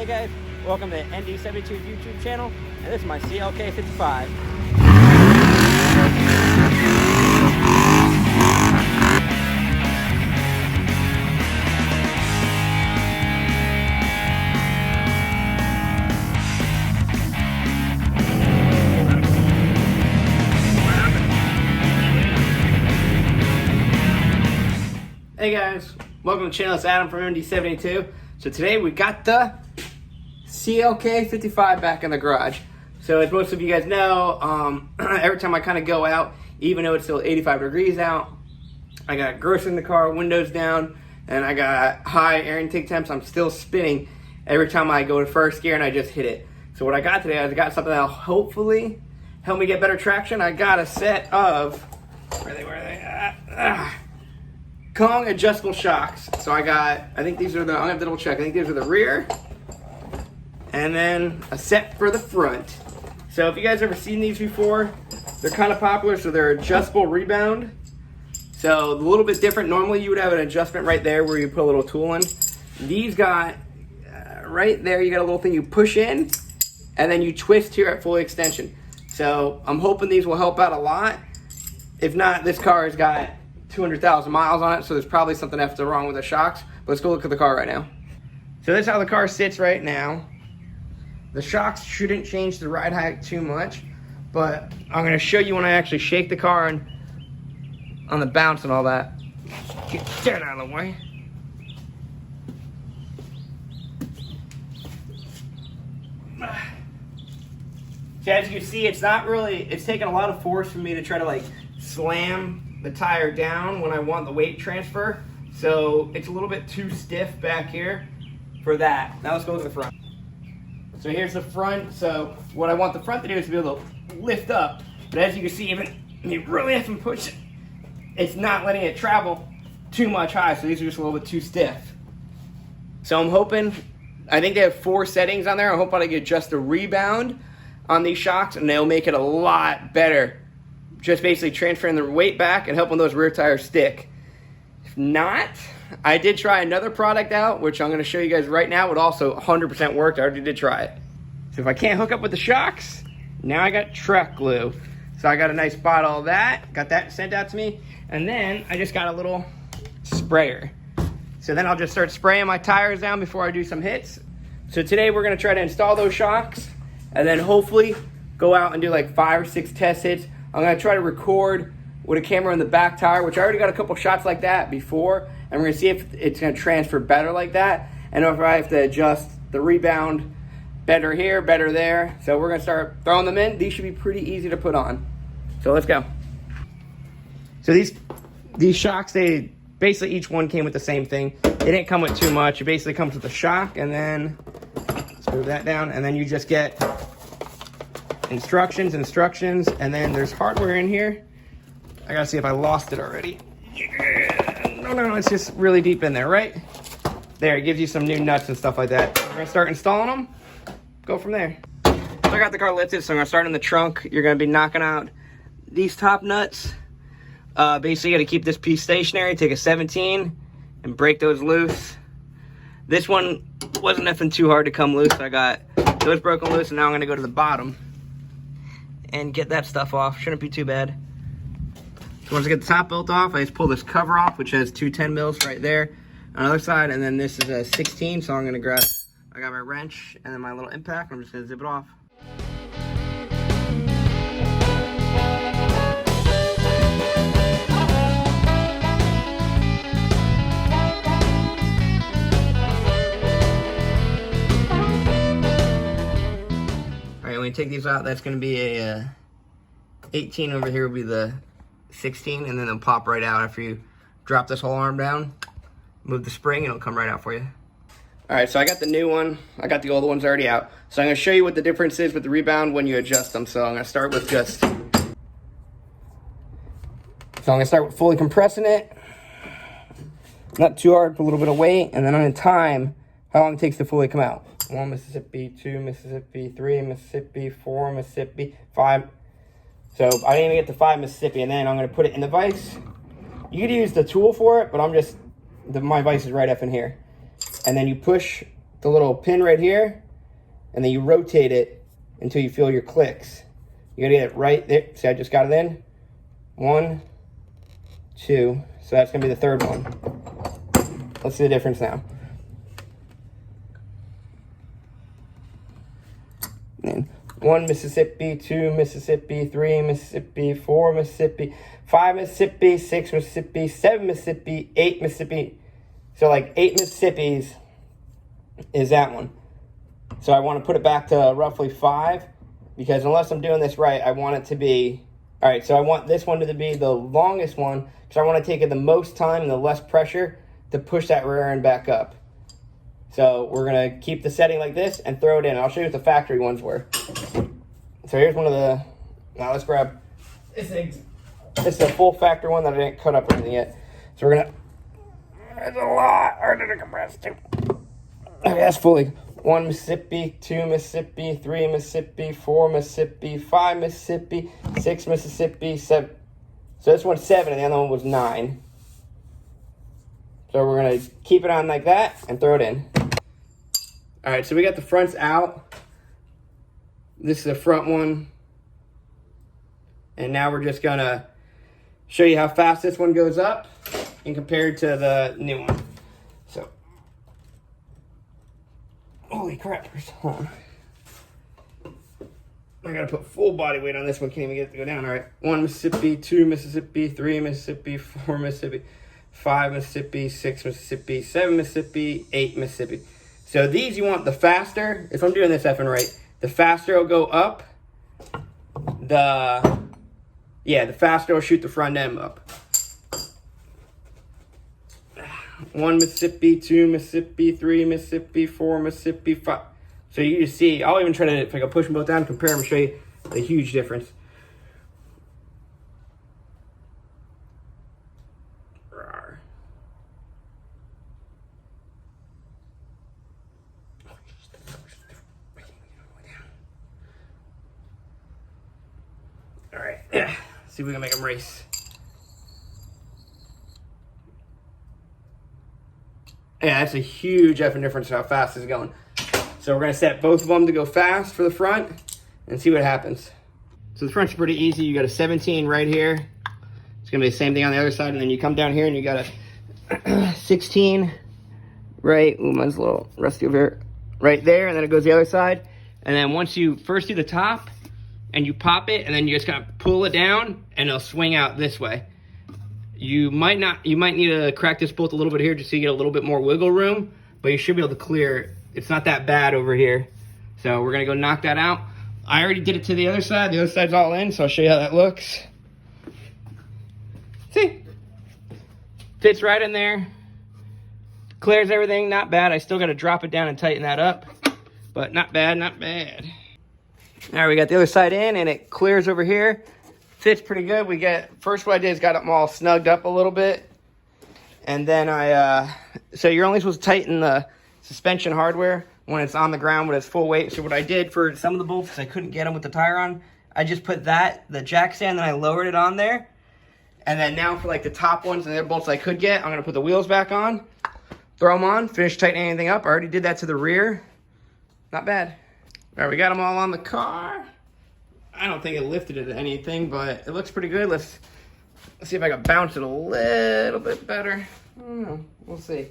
Hey guys, welcome to ND72 YouTube channel, and this is my CLK55. Hey guys, welcome to the channel. It's Adam from ND72. So today we got the CLK55 back in the garage. So as most of you guys know, every time I kind of go out, even though it's still 85 degrees out, I got groceries in the car, windows down, and I got high air intake temps. I'm still spinning every time I go to first gear and I just hit it. So what I got today, I got something that'll hopefully help me get better traction. I got a set of, where are they? Kong adjustable shocks. So I think these are the, I'm gonna have to double check. I think these are the rear, and then a set for the front. So if you guys ever seen these before, they're kind of popular. So they're adjustable rebound. So a little bit different. Normally you would have an adjustment right there where you put a little tool in. These got, right there, you got a little thing you push in, and then you twist here at full extension. So I'm hoping these will help out a lot. If not, this car has got 200,000 miles on it, so there's probably something after wrong with the shocks. But let's go look at the car right now. So this is how the car sits right now. The shocks shouldn't change the ride height too much, but I'm going to show you when I actually shake the car and on the bounce and all that. Get that out of the way. So as you can see, it's not really, it's taking a lot of force for me to try to like slam the tire down when I want the weight transfer. So it's a little bit too stiff back here for that. Now let's go to the front. So here's the front. So what I want the front to do is to be able to lift up. But as you can see, even you really have to push it, it's not letting it travel too much high. So these are just a little bit too stiff. So I'm hoping, I think they have 4 settings on there. I'm hoping I can adjust the rebound on these shocks and they'll make it a lot better. Just basically transferring the weight back and helping those rear tires stick. If not, I did try another product out, which I'm going to show you guys right now. It also 100% worked. I already did try it. So if I can't hook up with the shocks, now I got truck glue. So I got a nice bottle of that. Got that sent out to me. And then I just got a little sprayer. So then I'll just start spraying my tires down before I do some hits. So today we're going to try to install those shocks and then hopefully go out and do like 5 or 6 test hits. I'm going to try to record with a camera in the back tire, which I already got a couple shots like that before, and we're going to see if it's going to transfer better like that, and if I have to adjust the rebound better here, better there. So we're going to start throwing them in. These should be pretty easy to put on. So let's go. So these shocks, they basically each one came with the same thing. It didn't come with too much. It basically comes with a shock, and then let's move that down, and then you just get instructions, and then there's hardware in here. I gotta see if I lost it already. Yeah. No, it's just really deep in there, right? There, it gives you some new nuts and stuff like that. We're gonna start installing them, go from there. So I got the car lifted, so I'm gonna start in the trunk. You're gonna be knocking out these top nuts. Basically, you gotta keep this piece stationary, take a 17 and break those loose. This one wasn't nothing too hard to come loose. I got those broken loose, and now I'm gonna go to the bottom and get that stuff off. Shouldn't be too bad. So once I get the top bolt off, I just pull this cover off, which has 2 10 mils right there on the other side, and then this is a 16, so I'm gonna grab, I got my wrench and then my little impact. I'm just gonna zip it off. When you take these out, that's going to be a 18 over here will be the 16, and then they'll pop right out after you drop this whole arm down, move the spring, and it'll come right out for you. Alright, so I got the new one. I got the old ones already out. So I'm going to show you what the difference is with the rebound when you adjust them. So I'm going to start with fully compressing it. Not too hard, put a little bit of weight, and then I'm going to time how long it takes to fully come out. 1 Mississippi, 2 Mississippi, 3 Mississippi, 4 Mississippi, 5. So I didn't even get to 5 Mississippi, and then I'm going to put it in the vise. You could use the tool for it, but my vise is right up in here. And then you push the little pin right here, and then you rotate it until you feel your clicks. You gotta get it right there. See, I just got it in. 1, 2. So that's gonna be the third one. Let's see the difference now. And 1 Mississippi, 2 Mississippi, 3 Mississippi, 4 Mississippi, 5 Mississippi, 6 Mississippi, 7 Mississippi, 8 Mississippi. So like 8 Mississippis is that one. So I want to put it back to roughly 5, because unless I'm doing this right, I want it to be, all right, so I want this one to be the longest one, because I want to take it the most time and the less pressure to push that rear end back up. So we're going to keep the setting like this and throw it in. I'll show you what the factory ones were. So here's one of the, now let's grab, this is a full factory one that I didn't cut up or anything yet. So we're going to, there's a lot harder to compress too. Okay, that's fully. 1 Mississippi, 2 Mississippi, 3 Mississippi, 4 Mississippi, 5 Mississippi, 6 Mississippi, 7. So this one's 7 and the other one was 9. So we're going to keep it on like that and throw it in. All right, so we got the fronts out. This is the front one. And now we're just going to show you how fast this one goes up and compared to the new one. So, holy crap, hold on. I gotta put full body weight on this one, can't even get it to go down. All right, 1 Mississippi, 2 Mississippi, 3 Mississippi, 4 Mississippi, 5 Mississippi, 6 Mississippi, 7 Mississippi, 8 Mississippi. So these you want the faster, if I'm doing this effing right, the faster it'll go up, the faster it'll shoot the front end up. 1 Mississippi, 2 Mississippi, 3 Mississippi, 4 Mississippi, 5. So you just see, I'll even try to, if I can push them both down, compare them and show you the huge difference. All right, see if we can make them race. Yeah, that's a huge effing difference how fast it's going. So we're going to set both of them to go fast for the front and see what happens. So the front's pretty easy. You got a 17 right here. It's going to be the same thing on the other side. And then you come down here and you got a 16 right. Ooh, mine's a little rusty over here. Right there. And then it goes the other side. And then once you first do the top and you pop it and then you just kind of pull it down and it'll swing out this way. You might need to crack this bolt a little bit here just so you get a little bit more wiggle room, but you should be able to clear it. It's not that bad over here. So we're gonna go knock that out. I already did it to the other side. The other side's all in, so I'll show you how that looks. See? Fits right in there. Clears everything, not bad. I still gotta drop it down and tighten that up, but not bad, not bad. All right, we got the other side in and it clears over here. Fits pretty good. First what I did is got them all snugged up a little bit. And then so you're only supposed to tighten the suspension hardware when it's on the ground with its full weight. So what I did for some of the bolts, because I couldn't get them with the tire on, I just put the jack stand, then I lowered it on there. And then now for like the top ones and the other bolts I could get, I'm gonna put the wheels back on, throw them on, finish tightening anything up. I already did that to the rear. Not bad. All right, we got them all on the car. I don't think it lifted it to anything, but it looks pretty good. Let's see if I can bounce it a little bit better. I don't know. We'll see.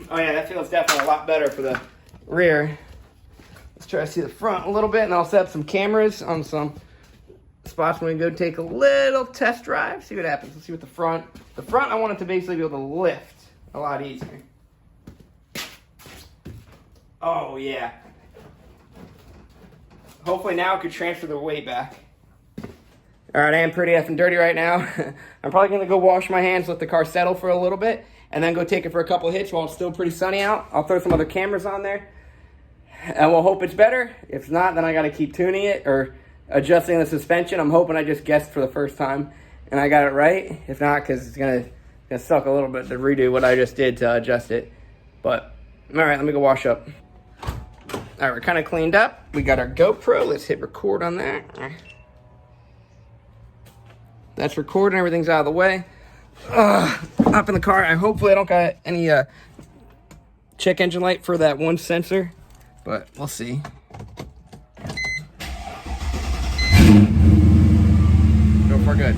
Oh yeah, that feels definitely a lot better for the rear. Let's try to see the front a little bit, and I'll set up some cameras on some spots when we go take a little test drive. See what happens. Let's see what the front. The front, I want it to basically be able to lift a lot easier. Oh, yeah. Hopefully now I could transfer the weight back. All right, I am pretty effing dirty right now. I'm probably going to go wash my hands, let the car settle for a little bit, and then go take it for a couple hits while it's still pretty sunny out. I'll throw some other cameras on there, and we'll hope it's better. If not, then I got to keep tuning it or adjusting the suspension. I'm hoping I just guessed for the first time, and I got it right. If not, because it's going to suck a little bit to redo what I just did to adjust it. But, all right, let me go wash up. All right, we're kind of cleaned up. We got our GoPro. Let's hit record on that. That's recording. Everything's out of the way. Up in the car. Hopefully I don't got any check engine light for that one sensor, but we'll see. So far good.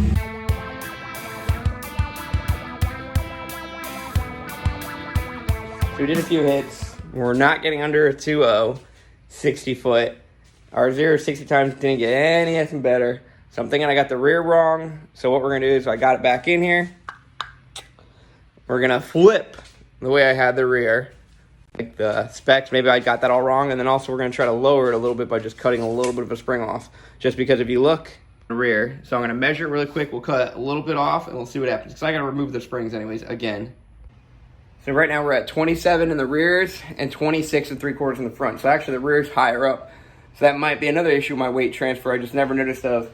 So we did a few hits. We're not getting under a 2.0, 60 foot. Our 0 to 60 times didn't get anything better. So I'm thinking I got the rear wrong. So what we're gonna do is I got it back in here. We're gonna flip the way I had the rear. Like the specs, maybe I got that all wrong. And then also we're gonna try to lower it a little bit by just cutting a little bit of a spring off. Just because if you look, the rear. So I'm gonna measure it really quick. We'll cut a little bit off and we'll see what happens. Because I gotta remove the springs anyways, again. So right now we're at 27 in the rears and 26 3/4 in the front. So actually the rear's higher up. So that might be another issue with my weight transfer. I just never noticed of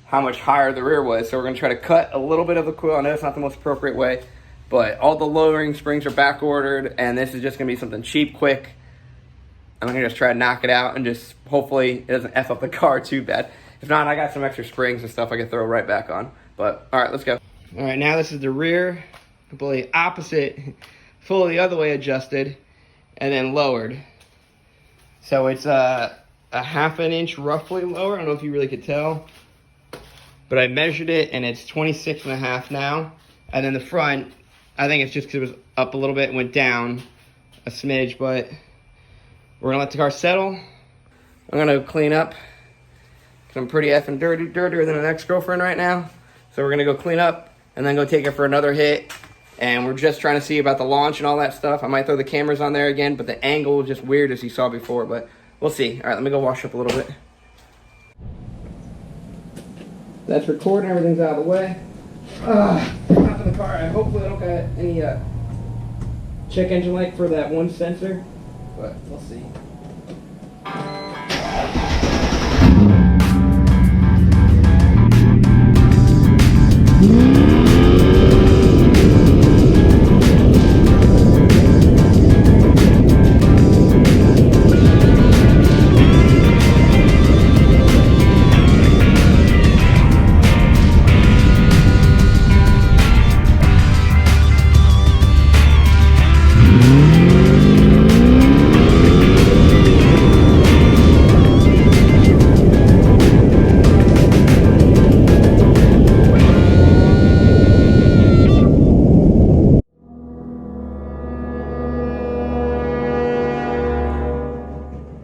how much higher the rear was. So we're gonna try to cut a little bit of the coil. I know it's not the most appropriate way, but all the lowering springs are back ordered and this is just gonna be something cheap, quick. I'm gonna just try to knock it out and just hopefully it doesn't F up the car too bad. If not, I got some extra springs and stuff I can throw right back on. But all right, let's go. All right, now this is the rear, completely opposite, fully the other way adjusted and then lowered. So it's a 1/2 inch roughly lower. I don't know if you really could tell, but I measured it and it's 26.5 now. And then the front, I think it's just because it was up a little bit and went down a smidge, but we're gonna let the car settle. I'm gonna clean up because I'm pretty effing dirtier than an ex-girlfriend right now. So we're gonna go clean up and then go take it for another hit. And we're just trying to see about the launch and all that stuff. I might throw the cameras on there again, but the angle was just weird as you saw before, but we'll see. All right, let me go wash up a little bit. That's recording, everything's out of the way. Hop in the car. Hopefully I don't got any check engine light for that one sensor, but we'll see.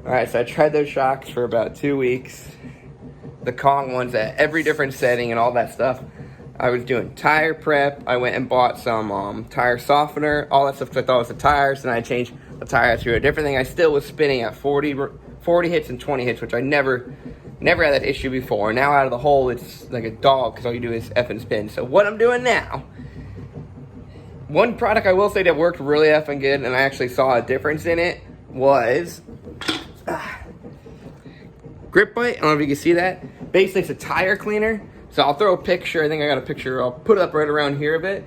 Alright, so I tried those shocks for about 2 weeks. The Kong ones at every different setting and all that stuff. I was doing tire prep. I went and bought some tire softener, all that stuff because I thought it was the tires. And I changed the tire to a different thing. I still was spinning at 40 hits and 20 hits, which I never had that issue before. Now out of the hole, it's like a dog because all you do is effing spin. So what I'm doing now, one product I will say that worked really effing good and I actually saw a difference in it was Grip Bite. I don't know if you can see that. Basically, it's a tire cleaner. So I'll throw a picture. I think I got a picture. I'll put it up right around here of it.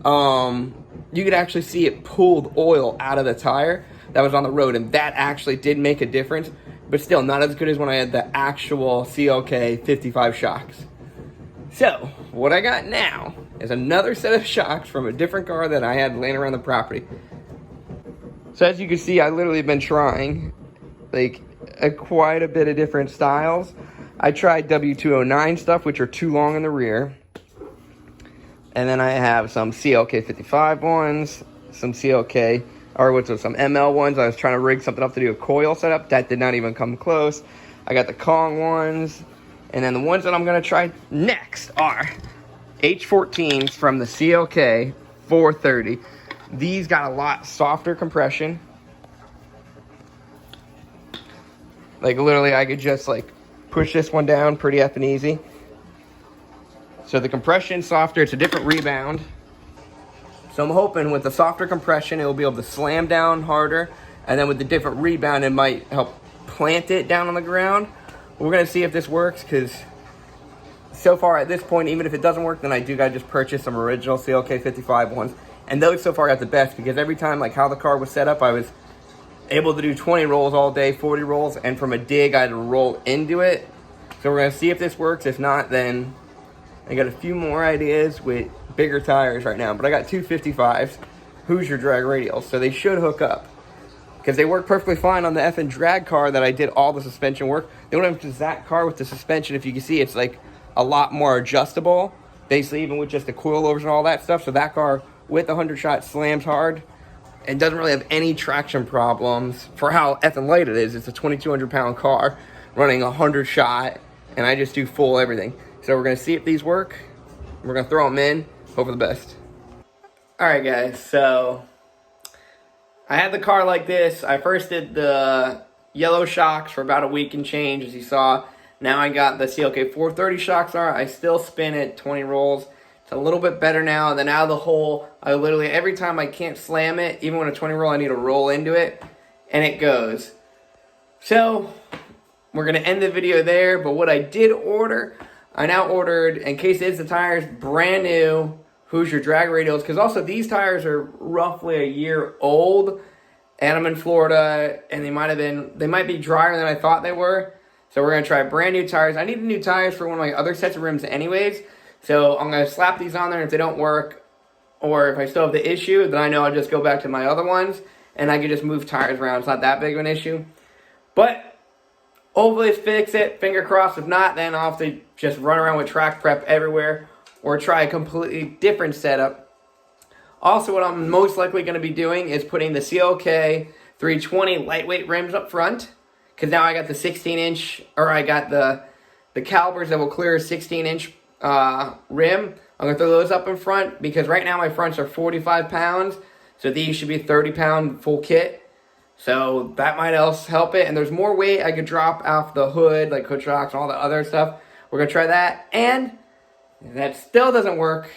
You could actually see it pulled oil out of the tire that was on the road, and that actually did make a difference. But still, not as good as when I had the actual CLK55 shocks. So what I got now is another set of shocks from a different car that I had laying around the property. So as you can see, I literally been trying like quite a bit of different styles. I tried W209 stuff, which are too long in the rear. And then I have some CLK55 ones, some some ML ones. I was trying to rig something up to do a coil setup. That did not even come close. I got the Kong ones. And then the ones that I'm going to try next are H14s from the CLK430. These got a lot softer compression. Like literally I could just like push this one down pretty effing easy. So the compression softer, it's a different rebound. So I'm hoping with the softer compression, it will be able to slam down harder. And then with the different rebound, it might help plant it down on the ground. We're gonna see if this works because so far at this point, even if it doesn't work, then I do gotta just purchase some original CLK55 ones. And those so far got the best because every time like how the car was set up, I was able to do 20 rolls all day, 40 rolls, and from a dig, I had to roll into it. So we're gonna see if this works. If not, then I got a few more ideas with bigger tires right now, but I got two 55s, Hoosier drag radials, so they should hook up. Because they work perfectly fine on the effing drag car that I did all the suspension work. They don't have just that car with the suspension. If you can see, it's like a lot more adjustable. Basically, even with just the coilovers and all that stuff. So that car with the 100-shot slams hard and doesn't really have any traction problems for how effing light it is. It's a 2,200-pound car running 100-shot, and I just do full everything. So we're going to see if these work. We're going to throw them in. Hope for the best. All right, guys. So I had the car like this. I first did the yellow shocks for about a week and change, as you saw. Now I got the CLK430 shocks on. I still spin it 20 rolls. It's a little bit better now. And then out of the hole, I literally, every time I can't slam it, even when a 20 roll, I need to roll into it, and it goes. So we're going to end the video there. But what I did order, I now ordered, in case it is the tires, brand new Hoosier drag radials, because also these tires are roughly a year old, and I'm in Florida, and they might be drier than I thought they were. So we're gonna try brand new tires. I need new tires for one of my other sets of rims anyways, so I'm gonna slap these on there. If they don't work, or if I still have the issue, then I know I'll just go back to my other ones, and I can just move tires around. It's not that big of an issue, but hopefully fix it. Finger crossed. If not, then I'll have to just run around with track prep everywhere, or try a completely different setup. Also, what I'm most likely going to be doing is putting the CLK 320 lightweight rims up front, because now I got the 16-inch, or I got the calipers that will clear a 16-inch rim. I'm going to throw those up in front, because right now my fronts are 45 pounds, so these should be 30-pound full kit. So that might else help it, and there's more weight I could drop off the hood, like hood shocks and all the other stuff. We're going to try that, and if that still doesn't work,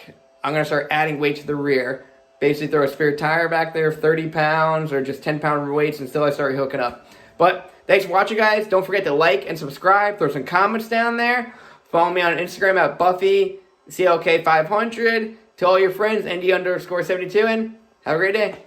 I'm going to start adding weight to the rear. Basically throw a spare tire back there, 30 pounds, or just 10-pound weights until I start hooking up. But thanks for watching, guys. Don't forget to like and subscribe. Throw some comments down there. Follow me on Instagram at Buffy CLK500. Tell all your friends, ND_72, and have a great day.